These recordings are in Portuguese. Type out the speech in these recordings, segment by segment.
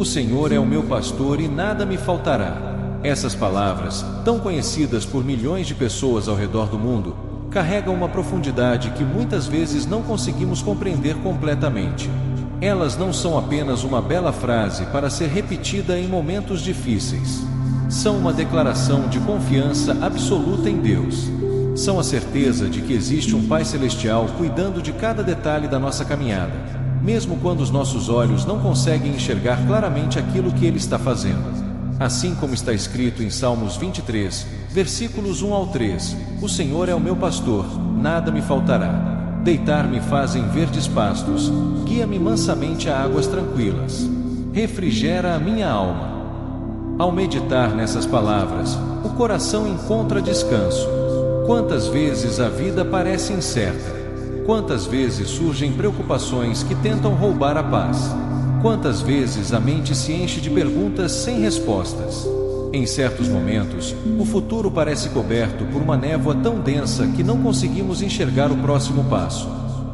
O Senhor é o meu pastor e nada me faltará. Essas palavras, tão conhecidas por milhões de pessoas ao redor do mundo, carregam uma profundidade que muitas vezes não conseguimos compreender completamente. Elas não são apenas uma bela frase para ser repetida em momentos difíceis. São uma declaração de confiança absoluta em Deus. São a certeza de que existe um Pai Celestial cuidando de cada detalhe da nossa caminhada, mesmo quando os nossos olhos não conseguem enxergar claramente aquilo que Ele está fazendo. Assim como está escrito em Salmos 23, versículos 1 ao 3, o Senhor é o meu pastor, nada me faltará. Deitar-me faz em verdes pastos, guia-me mansamente a águas tranquilas. Refrigera a minha alma. Ao meditar nessas palavras, o coração encontra descanso. Quantas vezes a vida parece incerta? Quantas vezes surgem preocupações que tentam roubar a paz? Quantas vezes a mente se enche de perguntas sem respostas? Em certos momentos, o futuro parece coberto por uma névoa tão densa que não conseguimos enxergar o próximo passo.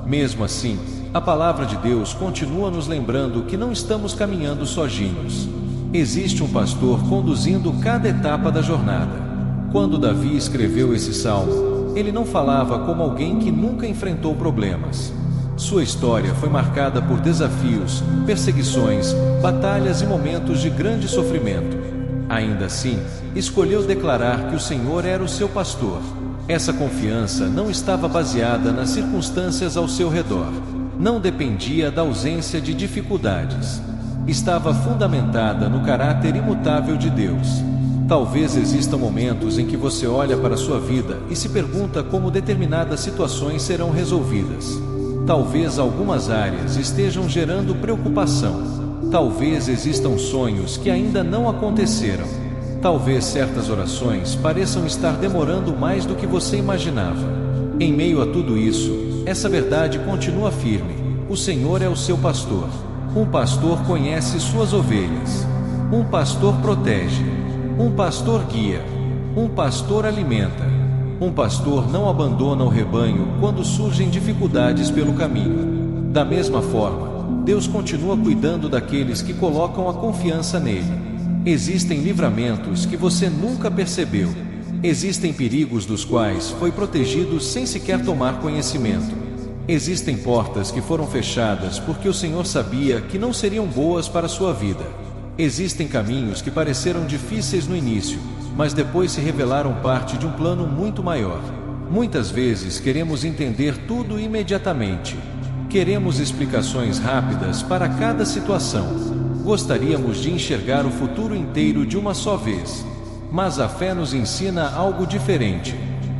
Mesmo assim, a palavra de Deus continua nos lembrando que não estamos caminhando sozinhos. Existe um pastor conduzindo cada etapa da jornada. Quando Davi escreveu esse salmo, ele não falava como alguém que nunca enfrentou problemas. Sua história foi marcada por desafios, perseguições, batalhas e momentos de grande sofrimento. Ainda assim, escolheu declarar que o Senhor era o seu pastor. Essa confiança não estava baseada nas circunstâncias ao seu redor. Não dependia da ausência de dificuldades. Estava fundamentada no caráter imutável de Deus. Talvez existam momentos em que você olha para a sua vida e se pergunta como determinadas situações serão resolvidas. Talvez algumas áreas estejam gerando preocupação. Talvez existam sonhos que ainda não aconteceram. Talvez certas orações pareçam estar demorando mais do que você imaginava. Em meio a tudo isso, essa verdade continua firme: o Senhor é o seu pastor. Um pastor conhece suas ovelhas. Um pastor protege. Um pastor guia. Um pastor alimenta. Um pastor não abandona o rebanho quando surgem dificuldades pelo caminho. Da mesma forma, Deus continua cuidando daqueles que colocam a confiança nele. Existem livramentos que você nunca percebeu. Existem perigos dos quais foi protegido sem sequer tomar conhecimento. Existem portas que foram fechadas porque o Senhor sabia que não seriam boas para a sua vida. Existem caminhos que pareceram difíceis no início, mas depois se revelaram parte de um plano muito maior. Muitas vezes queremos entender tudo imediatamente. Queremos explicações rápidas para cada situação. Gostaríamos de enxergar o futuro inteiro de uma só vez. Mas a fé nos ensina algo diferente.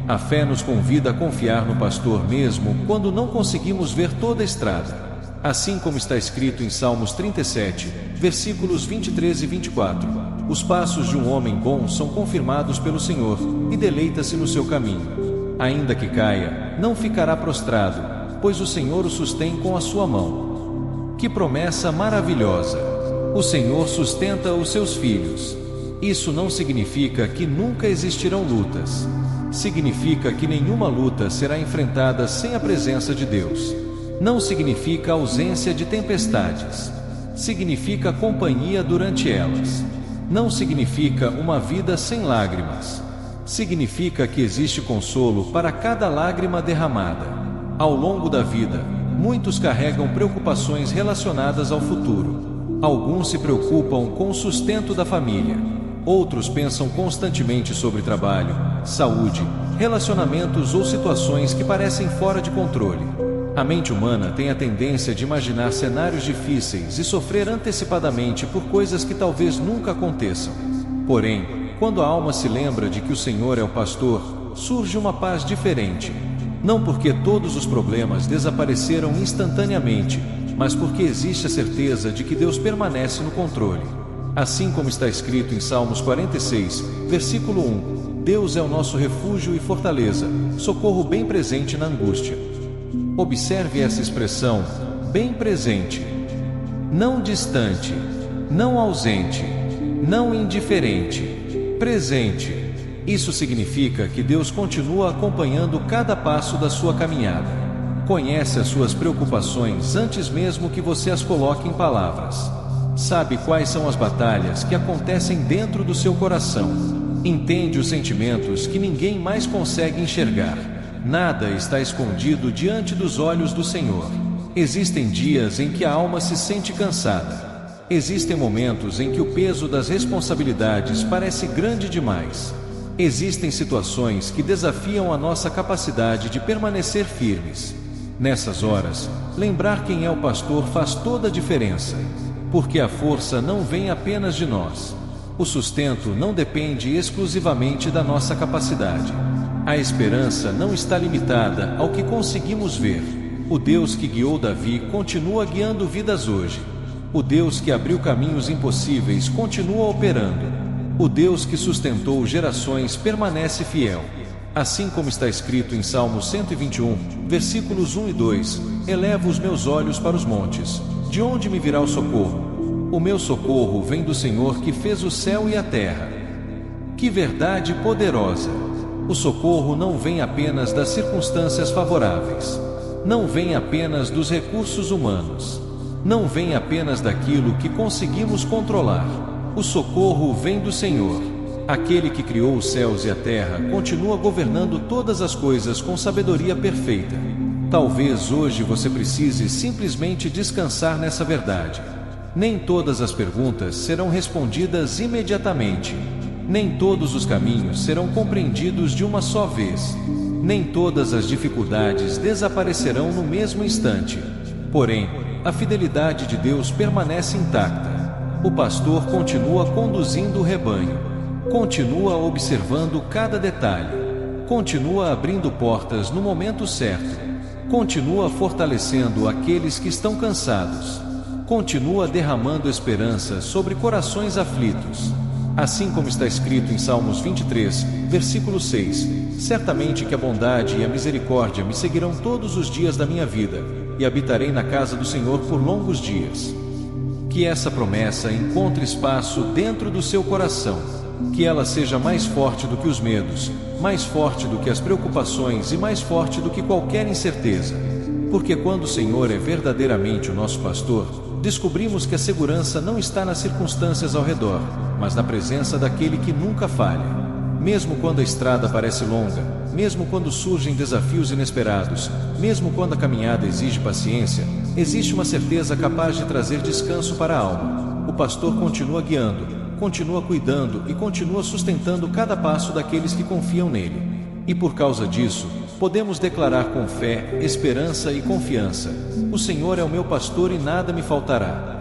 A fé nos convida a confiar no pastor mesmo quando não conseguimos ver toda a estrada. Assim como está escrito em Salmos 37, versículos 23 e 24, os passos de um homem bom são confirmados pelo Senhor, e deleita-se no seu caminho. Ainda que caia, não ficará prostrado, pois o Senhor o sustém com a sua mão. Que promessa maravilhosa! O Senhor sustenta os seus filhos. Isso não significa que nunca existirão lutas. Significa que nenhuma luta será enfrentada sem a presença de Deus. Não significa ausência de tempestades. Significa companhia durante elas. Não significa uma vida sem lágrimas. Significa que existe consolo para cada lágrima derramada. Ao longo da vida, muitos carregam preocupações relacionadas ao futuro. Alguns se preocupam com o sustento da família. Outros pensam constantemente sobre trabalho, saúde, relacionamentos ou situações que parecem fora de controle. A mente humana tem a tendência de imaginar cenários difíceis e sofrer antecipadamente por coisas que talvez nunca aconteçam. Porém, quando a alma se lembra de que o Senhor é o pastor, surge uma paz diferente. Não porque todos os problemas desapareceram instantaneamente, mas porque existe a certeza de que Deus permanece no controle. Assim como está escrito em Salmos 46, versículo 1, Deus é o nosso refúgio e fortaleza, socorro bem presente na angústia. Observe essa expressão, bem presente. Não distante, não ausente, não indiferente, presente. Isso significa que Deus continua acompanhando cada passo da sua caminhada. Conhece as suas preocupações antes mesmo que você as coloque em palavras. Sabe quais são as batalhas que acontecem dentro do seu coração. Entende os sentimentos que ninguém mais consegue enxergar. Nada está escondido diante dos olhos do Senhor. Existem dias em que a alma se sente cansada. Existem momentos em que o peso das responsabilidades parece grande demais. Existem situações que desafiam a nossa capacidade de permanecer firmes. Nessas horas, lembrar quem é o pastor faz toda a diferença. Porque a força não vem apenas de nós. O sustento não depende exclusivamente da nossa capacidade. A esperança não está limitada ao que conseguimos ver. O Deus que guiou Davi continua guiando vidas hoje. O Deus que abriu caminhos impossíveis continua operando. O Deus que sustentou gerações permanece fiel. Assim como está escrito em Salmo 121, versículos 1 e 2, elevo os meus olhos para os montes. De onde me virá o socorro? O meu socorro vem do Senhor que fez o céu e a terra. Que verdade poderosa! O socorro não vem apenas das circunstâncias favoráveis. Não vem apenas dos recursos humanos. Não vem apenas daquilo que conseguimos controlar. O socorro vem do Senhor. Aquele que criou os céus e a terra continua governando todas as coisas com sabedoria perfeita. Talvez hoje você precise simplesmente descansar nessa verdade. Nem todas as perguntas serão respondidas imediatamente. Nem todos os caminhos serão compreendidos de uma só vez. Nem todas as dificuldades desaparecerão no mesmo instante. Porém, a fidelidade de Deus permanece intacta. O pastor continua conduzindo o rebanho. Continua observando cada detalhe. Continua abrindo portas no momento certo. Continua fortalecendo aqueles que estão cansados. Continua derramando esperança sobre corações aflitos. Assim como está escrito em Salmos 23, versículo 6, certamente que a bondade e a misericórdia me seguirão todos os dias da minha vida, e habitarei na casa do Senhor por longos dias. Que essa promessa encontre espaço dentro do seu coração. Que ela seja mais forte do que os medos, mais forte do que as preocupações e mais forte do que qualquer incerteza. Porque quando o Senhor é verdadeiramente o nosso pastor, descobrimos que a segurança não está nas circunstâncias ao redor, mas na presença daquele que nunca falha. Mesmo quando a estrada parece longa, mesmo quando surgem desafios inesperados, mesmo quando a caminhada exige paciência, existe uma certeza capaz de trazer descanso para a alma. O pastor continua guiando, continua cuidando e continua sustentando cada passo daqueles que confiam nele. E por causa disso, podemos declarar com fé, esperança e confiança: o Senhor é o meu pastor e nada me faltará.